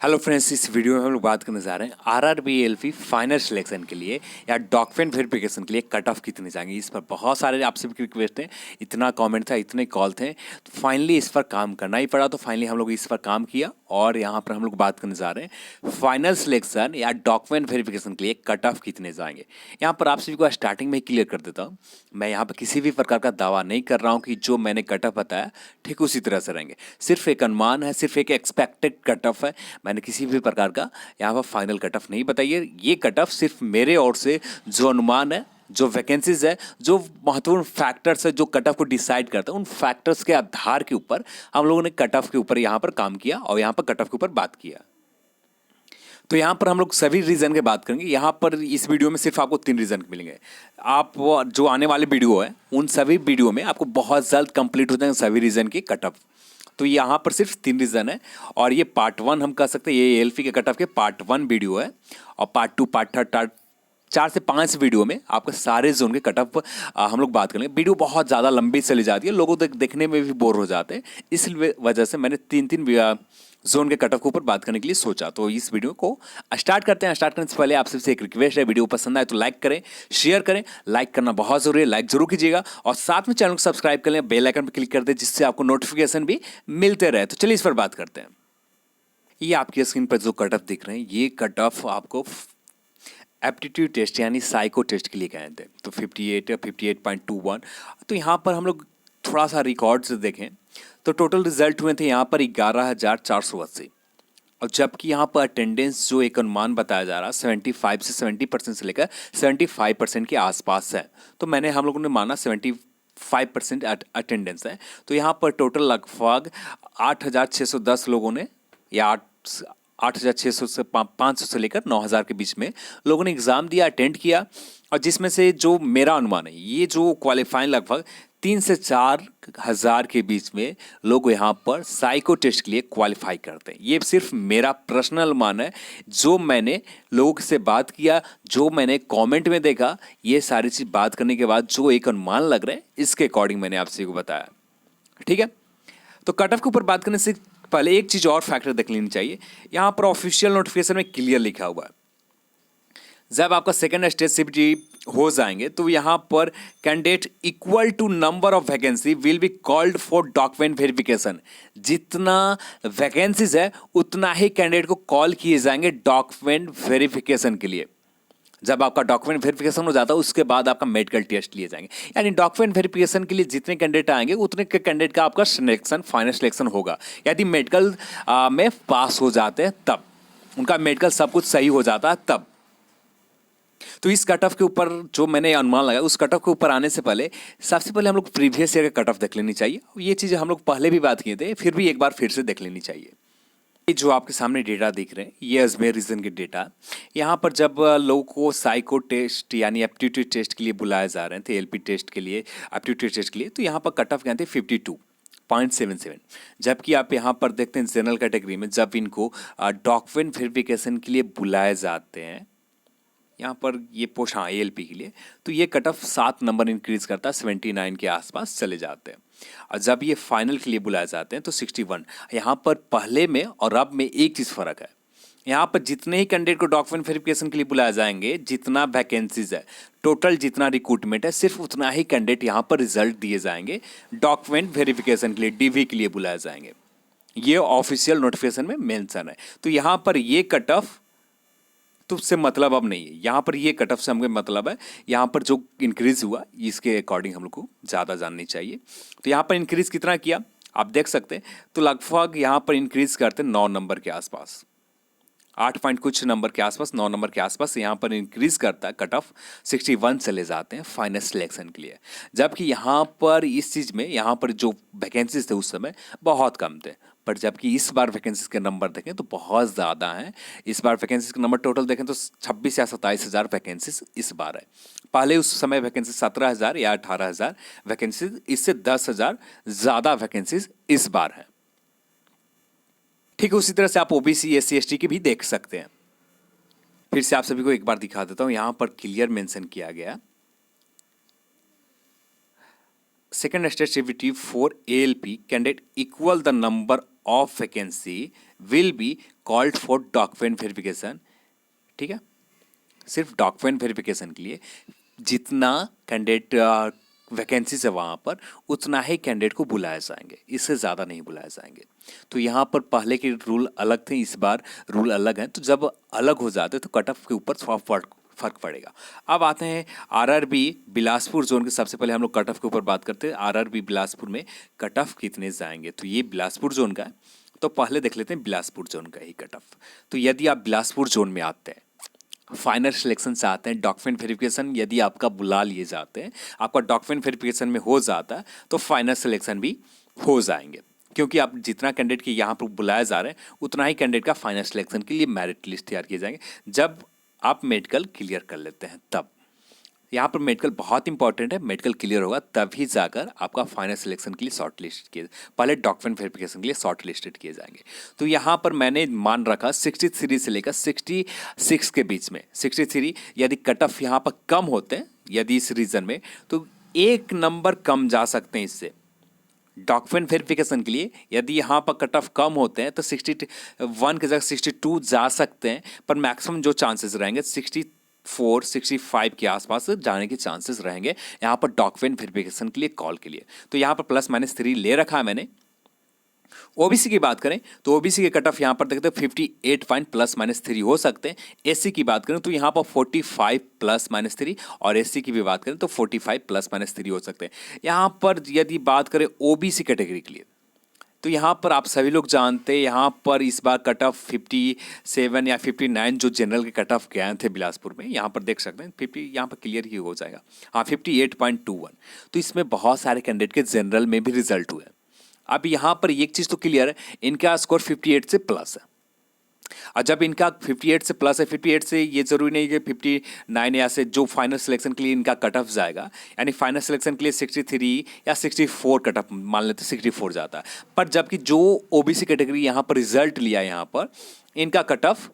Hello friends, इस video में हम लोग बात करने जा रहे हैं आरआरबी एलपी फाइनल सिलेक्शन के लिए या डॉक्यूमेंट वेरिफिकेशन के लिए कट ऑफ कितनी जाएंगी। इस पर बहुत सारे आप सभी की रिक्वेस्ट है, इतना कमेंट था, इतने कॉल थे, तो फाइनली इस पर काम करना ही पड़ा। तो फाइनली हम लोग इस पर काम किया और यहाँ पर हम लोग बात करने जा रहे हैं फाइनल सिलेक्शन या डॉक्यूमेंट वेरिफिकेशन के लिए कट ऑफ कितने जाएंगे। यहाँ पर आप सभी को स्टार्टिंग में ही क्लियर कर देता हूँ, मैं यहाँ पर किसी भी प्रकार का दावा नहीं कर रहा हूँ कि जो मैंने कट ऑफ बताया ठीक उसी तरह से रहेंगे। सिर्फ एक अनुमान है, सिर्फ एक एक्सपेक्टेड कट ऑफ है। मैंने किसी भी प्रकार का यहाँ पर फाइनल कट ऑफ नहीं बताइए। ये कट ऑफ सिर्फ मेरे ओर से जो अनुमान है, जो वैकेंसीज है, जो महत्वपूर्ण फैक्टर्स है जो कट ऑफ को डिसाइड करते हैं, उन फैक्टर्स के आधार के ऊपर हम लोगों ने कट ऑफ के ऊपर यहाँ पर काम किया और यहाँ पर कट ऑफ के ऊपर बात किया। तो यहाँ पर हम लोग सभी रीजन की बात करेंगे। यहाँ पर इस वीडियो में सिर्फ आपको 3 रीजन मिलेंगे। आप जो आने वाले वीडियो है उन सभी वीडियो में आपको बहुत जल्द कंप्लीट हो जाएंगे सभी रीजन की कट ऑफ। तो यहाँ पर सिर्फ 3 रीजन है और ये पार्ट 1 हम कह सकते हैं, ये एलपी के कट ऑफ के पार्ट 1 वीडियो है और पार्ट 2, पार्ट 3, 4 से 5 वीडियो में आपके सारे जोन के कट ऑफ हम लोग बात करेंगे। वीडियो बहुत ज़्यादा लंबी चली जाती है, लोगों देखने में भी बोर हो जाते हैं, इस वजह से मैंने 3 जोन के कट ऑफ के ऊपर बात करने के लिए सोचा। तो इस वीडियो को स्टार्ट करते हैं। स्टार्ट करने से पहले आप सबसे एक रिक्वेस्ट है, वीडियो पसंद आए तो लाइक करें, शेयर करें। लाइक करना बहुत जरूरी है, लाइक जरूर कीजिएगा और साथ में चैनल को सब्सक्राइब कर लें, बेल आइकन पर क्लिक कर दें जिससे आपको नोटिफिकेशन भी मिलते रहे। तो चलिए इस पर बात करते हैं। ये आपकी स्क्रीन पर जो कट ऑफ दिख रहे हैं, ये कट ऑफ आपको एप्टीट्यूड टेस्ट यानी साइको टेस्ट के लिए गए थे। तो 58 या 58.21। तो यहाँ पर हम लोग थोड़ा सा रिकॉर्ड्स देखें तो टोटल रिजल्ट हुए थे यहाँ पर 11,480 और जबकि यहाँ पर अटेंडेंस जो एक अनुमान बताया जा रहा है 75 से 70% से लेकर 75% के आसपास है। तो मैंने हम लोगों ने माना 75% अटेंडेंस है। तो यहाँ पर टोटल लगभग 8,610 लोगों ने या 8,600 से 500 से लेकर 9,000 के बीच में लोगों ने एग्ज़ाम दिया, अटेंड किया और जिसमें से जो मेरा अनुमान है, ये जो क्वालिफाइंग लगभग 3 से 4 हज़ार के बीच में लोग यहाँ पर साइको टेस्ट के लिए क्वालिफाई करते हैं। ये सिर्फ मेरा पर्सनल अनुमान है, जो मैंने लोगों से बात किया, जो मैंने कमेंट में देखा, ये सारी चीज़ बात करने के बाद जो एक अनुमान लग रहा है इसके अकॉर्डिंग मैंने आपसे को बताया। ठीक है, तो कट ऑफ के ऊपर बात करने से पहले एक चीज़ और फैक्टर देख लेनी चाहिए। यहाँ पर ऑफिशियल नोटिफिकेशन में क्लियर लिखा हुआ है, जब आपका सेकेंड स्टेज सीपीटी हो जाएंगे तो यहाँ पर candidate equal to number of vacancy will be called for document verification. जितना वैकेंसीज है उतना ही कैंडिडेट को कॉल किए जाएंगे डॉक्यूमेंट वेरिफिकेशन के लिए। जब आपका डॉक्यूमेंट वेरिफिकेशन हो जाता है उसके बाद आपका मेडिकल टेस्ट लिए जाएंगे, यानी डॉक्यूमेंट वेरिफिकेशन के लिए जितने कैंडिडेट आएंगे उतने के कैंडिडेट का आपका सिलेक्शन, फाइनल सिलेक्शन होगा। यदि मेडिकल में पास हो जाते हैं तब, उनका मेडिकल सब कुछ सही हो जाता है तब। तो इस कट ऑफ के ऊपर जो मैंने अनुमान लगाया, उस कट ऑफ के ऊपर आने से पहले सबसे पहले हम लोग प्रीवियस ईयर का कट ऑफ देख लेनी चाहिए। ये चीज़ें हम लोग पहले भी बात किए थे, फिर भी एक बार फिर से देख लेनी चाहिए। ये जो आपके सामने डेटा दिख रहे हैं, ये अजमेर रीजन के डेटा। यहाँ पर जब लोगों को साइको टेस्ट यानी एप्टीट्यूड टेस्ट के लिए बुलाए जा रहे थे, एलपी टेस्ट के लिए, एप्टीट्यूड टेस्ट के लिए, तो यहाँ पर कट ऑफ गए थे 52.77। जबकि आप यहाँ पर देखते हैं जनरल कैटेगरी में जब इनको डॉक्यूमेंट वेरिफिकेशन के लिए बुलाए जाते हैं, यहाँ पर ये पोस्ट, हाँ एएलपी के लिए, तो ये कट ऑफ 7 नंबर इंक्रीज करता है, 79 के आसपास चले जाते हैं। और जब ये फाइनल के लिए बुलाए जाते हैं तो 61। यहाँ पर पहले में और अब में एक चीज़ फ़र्क है, यहाँ पर जितने ही कैंडिडेट को डॉक्यूमेंट वेरिफिकेशन के लिए बुलाए जाएंगे, जितना वैकेंसीज है, टोटल जितना रिक्रूटमेंट है, सिर्फ उतना ही कैंडिडेट यहाँ पर रिजल्ट दिए जाएंगे डॉक्यूमेंट वेरिफिकेशन के लिए, डीवी के लिए बुलाए जाएंगे। ये ऑफिशियल नोटिफिकेशन में मेंशन है। तो यहाँ पर ये कट ऑफ तो उससे मतलब अब नहीं है, यहाँ पर ये कट ऑफ से हमें मतलब है, यहाँ पर जो इंक्रीज हुआ इसके अकॉर्डिंग हम लोग को ज़्यादा जाननी चाहिए। तो यहाँ पर इंक्रीज कितना किया आप देख सकते हैं, तो लगभग यहाँ पर इंक्रीज करते 9 नंबर के आसपास, 8 पॉइंट कुछ नंबर के आसपास, 9 नंबर के आसपास यहाँ पर इंक्रीज करता है। कट ऑफ 61 चले जाते हैं फाइनल सिलेक्शन के लिए। जबकि यहाँ पर इस चीज़ में यहाँ पर जो वैकेंसीज थे उस समय बहुत कम थे, बट जबकि इस बार वैकेंसीज के नंबर देखें तो बहुत ज़्यादा हैं। इस बार वैकेंसीज के नंबर टोटल देखें तो 26 या 27 हज़ार वैकेंसीज इस बार है। पहले उस समय वैकेंसी 17,000 या 18,000 वैकेंसीज, इससे 10,000 ज़्यादा वैकेंसीज इस बार है। ठीक है, उसी तरह से आप ओबीसी, एससी, एसटी की भी देख सकते हैं। फिर से आप सभी को एक बार दिखा देता हूं, यहां पर क्लियर मेंशन किया गया second state CVT for ALP candidate equal the number of vacancy will be called for document verification. ठीक है, सिर्फ डॉक्यूमेंट वेरिफिकेशन के लिए जितना कैंडिडेट वैकेंसीज है वहाँ पर उतना ही कैंडिडेट को बुलाए जाएंगे, इससे ज़्यादा नहीं बुलाए जाएंगे। तो यहाँ पर पहले के रूल अलग थे, इस बार रूल अलग हैं। तो जब अलग हो जाते तो कट ऑफ के ऊपर फर्क पड़ेगा। अब आते हैं आरआरबी बिलासपुर जोन के। सबसे पहले हम लोग कट ऑफ के ऊपर बात करते हैं। आरआरबी बिलासपुर में कट ऑफ कितने जाएंगे, तो ये बिलासपुर जोन का है। तो पहले देख लेते हैं बिलासपुर जोन का ही कट ऑफ। तो यदि आप बिलासपुर जोन में आते हैं, फाइनल सिलेक्शन से आते हैं, डॉक्यूमेंट वेरिफिकेशन यदि आपका बुला लिए जाते हैं, आपका डॉक्यूमेंट वेरिफिकेशन में हो जाता है तो फाइनल सिलेक्शन भी हो जाएंगे। क्योंकि आप जितना कैंडिडेट के यहाँ पर बुलाए जा रहे हैं उतना ही कैंडिडेट का फाइनल सिलेक्शन के लिए मेरिट लिस्ट तैयार किए जाएंगे जब आप मेडिकल क्लियर कर लेते हैं। तब यहाँ पर मेडिकल बहुत इंपॉर्टेंट है, मेडिकल क्लियर होगा तभी जाकर आपका फाइनल सिलेक्शन के लिए शॉर्ट लिस्ट किए, पहले डॉक्यूमेंट वेरिफिकेशन के लिए शॉर्ट लिस्टेड किए जाएंगे। तो यहाँ पर मैंने मान रखा 63 से लेकर 66 के बीच में। 63 यदि कट ऑफ यहाँ पर कम होते हैं यदि इस रीजन में, तो 1 नंबर कम जा सकते हैं इससे डॉक्यूमेंट वेरिफिकेशन के लिए। यदि यहाँ पर कट ऑफ कम होते हैं तो 61 की जगह 62 जा सकते हैं, पर मैक्सिमम जो चांसेस रहेंगे 64 65 के आसपास जाने के चांसेस रहेंगे यहाँ पर डॉक्यूमेंट वेरिफिकेशन के लिए कॉल के लिए। तो यहाँ पर +-3 ले रखा है मैंने। ओबीसी की बात करें तो ओबीसी के कट ऑफ यहाँ पर देखते हैं 58 पॉइंट +-3 हो सकते हैं। एससी की बात करें तो यहाँ पर 45 +-3, और एससी की भी बात करें तो 45 +-3 हो सकते हैं। यहाँ पर यदि बात करें ओबीसी कैटेगरी के लिए तो यहाँ पर आप सभी लोग जानते हैं यहाँ पर इस बार कट ऑफ 57 या 59 जो जनरल के कट ऑफ गए थे बिलासपुर में, यहाँ पर देख सकते हैं 50 यहाँ पर क्लियर ही हो जाएगा। हाँ 58.21। तो इसमें बहुत सारे कैंडिडेट के जनरल में भी रिजल्ट हुए। अब यहाँ पर एक चीज़ तो क्लियर है, इनका स्कोर 58 से प्लस है। और जब इनका 58 से प्लस है, 58 से ये जरूरी नहीं कि 59 या से जो फाइनल सिलेक्शन के लिए इनका कट ऑफ जाएगा, यानी फाइनल सिलेक्शन के लिए 63 या 64 कट ऑफ मान लेते 64 जाता है। पर जबकि जो ओबीसी कैटेगरी यहाँ पर रिजल्ट लिया है यहाँ पर इनका कट ऑफ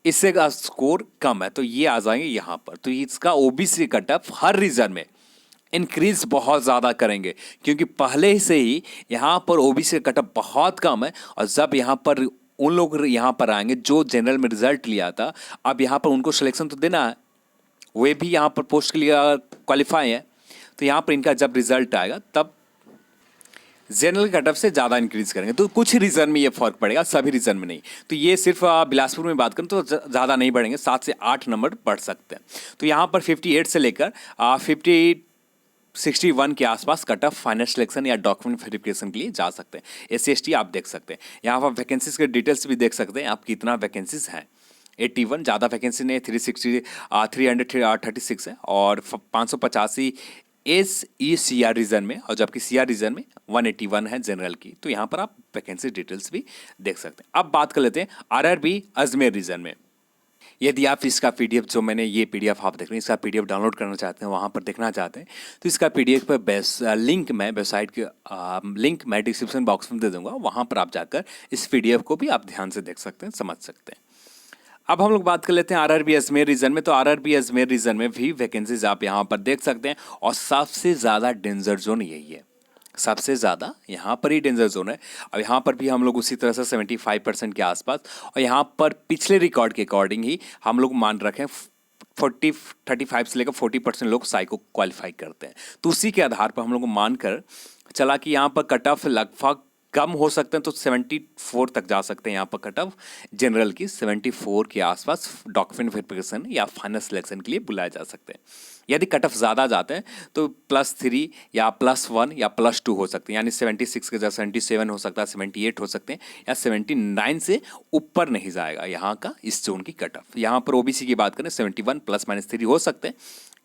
इससे का स्कोर कम है, तो ये आ जाएंगे यहाँ पर। तो इसका ओबीसी कट ऑफ हर रीजन में इंक्रीज बहुत ज़्यादा करेंगे, क्योंकि पहले से ही यहाँ पर ओबीसी का कट ऑफ बहुत कम है। और जब यहाँ पर उन लोग यहाँ पर आएंगे जो जनरल में रिजल्ट लिया था, अब यहाँ पर उनको सिलेक्शन तो देना है, वे भी यहाँ पर पोस्ट के लिए क्वालिफाई है। तो यहाँ पर इनका जब रिजल्ट आएगा तब जनरल कट ऑफ से ज़्यादा इंक्रीज करेंगे। तो कुछ रीजन में ये फर्क पड़ेगा, सभी रीजन में नहीं। तो ये सिर्फ बिलासपुर में बात करें तो ज़्यादा नहीं बढ़ेंगे, 7 से 8 नंबर बढ़ सकते हैं। तो यहाँ पर 58 से लेकर 61 के आसपास कट ऑफ फाइनल सिलेक्शन या डॉक्यूमेंट वेरिफिकेशन के लिए जा सकते हैं। SC/ST आप देख सकते हैं, यहाँ पर वैकेंसीज के डिटेल्स भी देख सकते हैं आप कितना वैकेंसीज हैं। 81 ज़्यादा वैकेंसी नहीं है, 336 है, और 585 SECR रीजन में, और जबकि CR रीजन में 181 है जनरल की। तो यहाँ पर आप वैकेंसी डिटेल्स भी देख सकते हैं। अब बात कर लेते हैं RRB अजमेर रीजन में। यदि आप इसका PDF जो मैंने ये PDF आप देख रहे हैं, इसका PDF डाउनलोड करना चाहते हैं, वहाँ पर देखना चाहते हैं, तो इसका PDF पर लिंक मैं वेबसाइट के लिंक मैं डिस्क्रिप्शन बॉक्स में दे दूँगा। वहाँ पर आप जाकर इस PDF को भी आप ध्यान से देख सकते हैं, समझ सकते हैं। अब हम लोग बात कर लेते हैं RRB अजमेर रीजन में। तो RRB अजमेर रीजन में भी वैकेंसीज आप यहाँ पर देख सकते हैं, और सबसे ज़्यादा डेंजर जोन यही है, सबसे ज़्यादा यहाँ पर ही डेंजर जोन है। अब यहाँ पर भी हम लोग उसी तरह से 75% के आसपास, और यहाँ पर पिछले रिकॉर्ड के अकॉर्डिंग ही हम लोग मान रखें 35 से लेकर 40% लोग साइको क्वालिफाई करते हैं। तो उसी के आधार पर हम लोग को मानकर चला कि यहाँ पर कट ऑफ लगभग कम हो सकते हैं, तो 74 तक जा सकते हैं यहाँ पर कट ऑफ जनरल की। 74 के आसपास डॉक्यूमेंट वेरिफिकेशन या फाइनल सिलेक्शन के लिए बुलाए जा सकते हैं। यदि कट ऑफ ज़्यादा जाते हैं तो +3 या +1 या +2 हो सकते हैं, यानी 76 के जगह 77 हो सकता है, 78 हो सकते हैं, या 79 से ऊपर नहीं जाएगा यहाँ का इस जोन की कट ऑफ। यहाँ पर ओबीसी की बात करें 71 +-3 हो सकते हैं,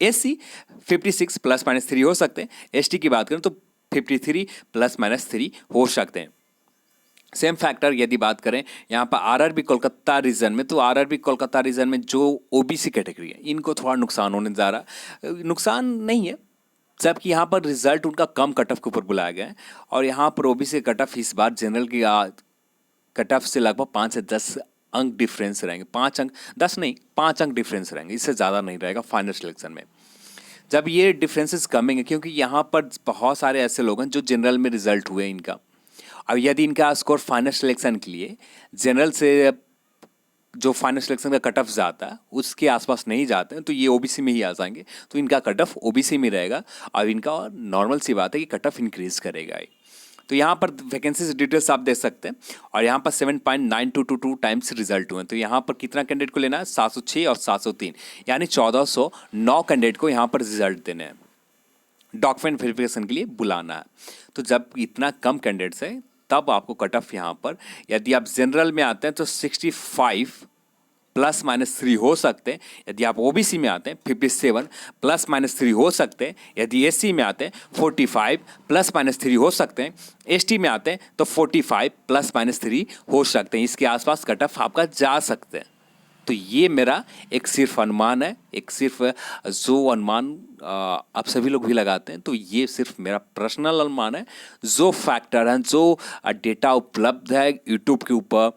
SC 56 +-3 हो सकते हैं, ST की बात करें तो 53 +-3 हो सकते हैं। सेम फैक्टर यदि बात करें यहाँ पर RRB कोलकाता रीजन में, तो RRB कोलकाता रीजन में जो ओबीसी कैटेगरी है इनको थोड़ा नुकसान होने जा रहा, नुकसान नहीं है, जबकि यहाँ पर रिजल्ट उनका कम कट ऑफ के ऊपर बुलाया गया है। और यहाँ पर ओबीसी कट ऑफ इस बार जनरल की कट ऑफ से लगभग 5 से 10 अंक डिफरेंस रहेंगे। 5 अंक, 10 नहीं, 5 अंक डिफरेंस रहेंगे, इससे ज़्यादा नहीं रहेगा फाइनल सिलेक्शन में। जब ये डिफरेंसेस कमेंगे, क्योंकि यहाँ पर बहुत सारे ऐसे लोग हैं जो जनरल में रिजल्ट हुए इनका, अब यदि इनका स्कोर फाइनल सिलेक्शन के लिए जनरल से जो फाइनल सिलेक्शन का कट ऑफ जाता है उसके आसपास नहीं जाते हैं तो ये ओबीसी में ही आ जाएंगे, तो इनका कट ऑफ ओबीसी में रहेगा। अब इनका नॉर्मल सी बात है कि कट ऑफ इंक्रीज करेगा ही। तो यहाँ पर वैकेंसी डिटेल्स आप देख सकते हैं और यहाँ पर 7.9222 टाइम्स रिजल्ट हुए हैं। तो यहाँ पर कितना कैंडिडेट को लेना है, 706 और 703, यानी 1409 कैंडिडेट को यहाँ पर रिजल्ट देने हैं, डॉक्यूमेंट वेरिफिकेशन के लिए बुलाना है। तो जब इतना कम कैंडिडेट्स है तब आपको कट ऑफ यहाँ पर, यदि आप जनरल में आते हैं तो 65 ±3 हो सकते हैं, यदि आप ओबीसी में आते हैं 57 ±3 हो सकते हैं, यदि एससी में आते हैं 45 ±3 हो सकते हैं, एसटी में आते हैं तो 45 ±3 हो सकते हैं। इसके आसपास कट ऑफ आपका जा सकते हैं। तो ये मेरा एक सिर्फ अनुमान है, एक सिर्फ जो अनुमान आप सभी लोग भी लगाते हैं, तो ये सिर्फ मेरा पर्सनल अनुमान है। जो फैक्टर हैं, जो डेटा उपलब्ध है यूट्यूब के ऊपर,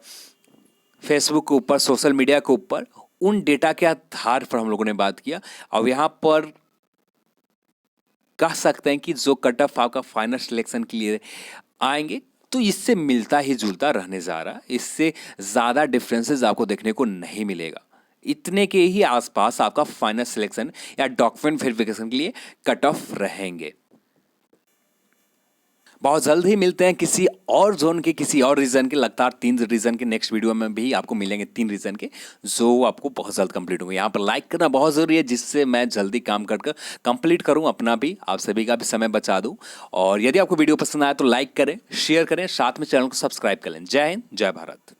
फेसबुक के ऊपर, सोशल मीडिया के ऊपर, उन डेटा के आधार पर हम लोगों ने बात किया। और यहाँ पर कह सकते हैं कि जो कट ऑफ आपका फाइनल सिलेक्शन के लिए आएंगे तो इससे मिलता ही जुलता रहने जा रहा है, इससे ज़्यादा डिफरेंसेस आपको देखने को नहीं मिलेगा। इतने के ही आसपास आपका फाइनल सिलेक्शन या डॉक्यूमेंट वेरिफिकेशन के लिए कट ऑफ रहेंगे। बहुत जल्द ही मिलते हैं किसी और जोन के, किसी और रीजन के, लगातार 3 रीजन के नेक्स्ट वीडियो में भी आपको मिलेंगे 3 रीजन के जो आपको बहुत जल्द कंप्लीट होंगे। यहाँ पर लाइक करना बहुत ज़रूरी है जिससे मैं जल्दी काम कर कंप्लीट करूँ, अपना भी आप सभी का भी समय बचा दूँ। और यदि आपको वीडियो पसंद आया तो लाइक करें, शेयर करें, साथ में चैनल को सब्सक्राइब कर लें। जय हिंद, जय भारत।